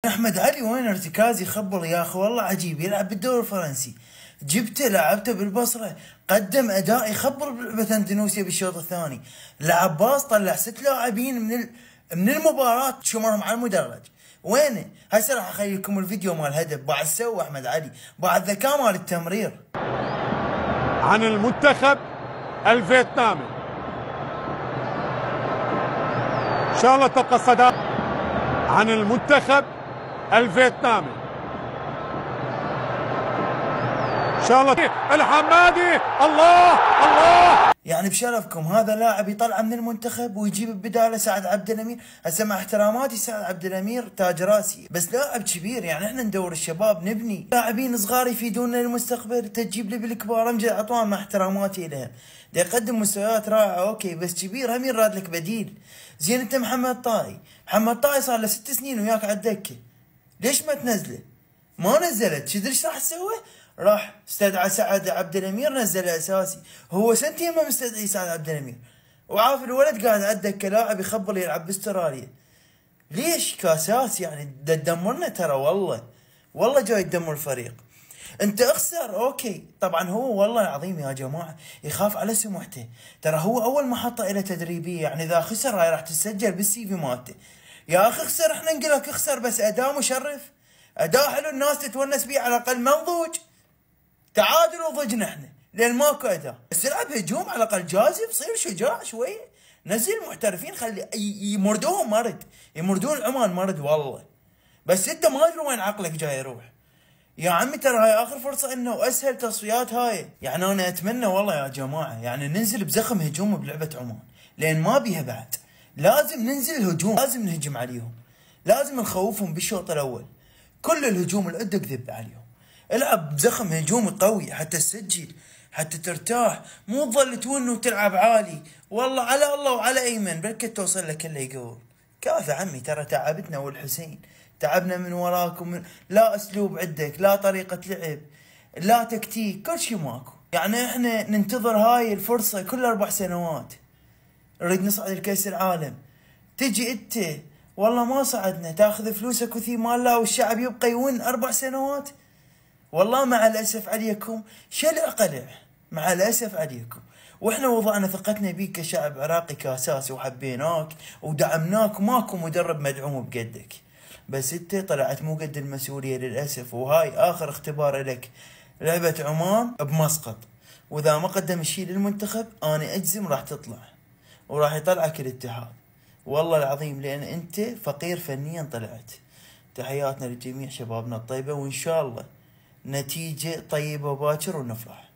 احمد علي وين ارتكازي؟ خبل يا اخي والله عجيب، يلعب بالدوري الفرنسي، جبته لعبته بالبصره، قدم اداء يخبر بلعبه اندونيسيا بالشوط الثاني، لعب باص طلع 6 لاعبين من المباراه شمرهم على المدرج. وينه؟ هسه راح اخلي لكم الفيديو مال الهدف بعد سوى احمد علي، بعد ذكاء مال التمرير. عن المنتخب الفيتنامي ان شاء الله تبقى الصدارة. عن المنتخب الفيتنامي ان شاء الله الحمادي. الله الله، يعني بشرفكم هذا لاعب يطلع من المنتخب ويجيب بداله سعد عبد الامير. هسه مع احتراماتي سعد عبد الامير تاج راسي، بس لاعب كبير، يعني احنا ندور الشباب نبني لاعبين صغار يفيدونا للمستقبل، تجيب لي بالكبار. امجد عطوان مع احتراماتي لها دا يقدم مستويات رائعه اوكي، بس كبير هم يراد لك بديل. زين انت محمد طائي، محمد طائي صار له 6 سنين وياك على الدكه، ليش ما تنزله؟ ما نزلت، تدري ايش راح تسوي؟ راح استدعى سعد عبد الامير نزله اساسي، هو سنتين ما مستدعي سعد عبد الامير، وعارف الولد قاعد على الدكه لاعب يخبل يلعب باستراليا. ليش كاساس يعني تدمرنا ترى، والله جاي تدمر الفريق. انت اخسر اوكي، طبعا هو والله العظيم يا جماعه يخاف على سمعته، ترى هو اول محطه الى تدريبيه، يعني اذا خسر هاي راح تسجل بالسي في مالته. يا اخي اخسر، احنا نقول لك اخسر بس اداء مشرف، اداء حلو الناس تتونس بيه، على الاقل منضوج. تعادل وضجنا احنا لان ماكو اداء، بس العب هجوم على الاقل جازف، صير شجاع شويه، نزل المحترفين خلي يمردوهم مرد، يمردون عمان مرد والله. بس انت ما ادري وين عقلك جاي يروح يا عمي، ترى هاي اخر فرصه انه واسهل تصفيات هاي. يعني انا اتمنى والله يا جماعه يعني ننزل بزخم هجوم بلعبه عمان، لان ما بيها بعد، لازم ننزل هجوم، لازم نهجم عليهم، لازم نخوفهم بالشوط الاول، كل الهجوم اللي عندك ذب عليهم، العب بزخم هجومي قوي حتى تسجل، حتى ترتاح، مو تظل تون وتلعب عالي. والله على الله وعلى ايمن بركة توصل لك اللي يقول. كافي عمي، ترى تعبتنا والحسين، تعبنا من وراكم، لا اسلوب عندك، لا طريقة لعب، لا تكتيك، كل شيء ماكو. يعني احنا ننتظر هاي الفرصة كل 4 سنوات، نريد نصعد لكأس العالم، تجي انت والله ما صعدنا، تاخذ فلوسك وثي مال الله والشعب يبقى يون 4 سنوات. والله مع الاسف عليكم شلع قلع، مع الاسف عليكم. واحنا وضعنا ثقتنا بيك كشعب عراقي كاساس، وحبيناك ودعمناك، وماكو مدرب مدعوم بقدك، بس انت طلعت مو قد المسؤوليه للاسف. وهاي اخر اختبار لك، لعبه عمان بمسقط، واذا ما قدم شيء للمنتخب انا اجزم راح تطلع وراح يطلعك الاتحاد والله العظيم، لان انت فقير فنيا طلعت. تحياتنا لجميع شبابنا الطيبه، وان شاء الله نتيجه طيبه باكر ونفرح.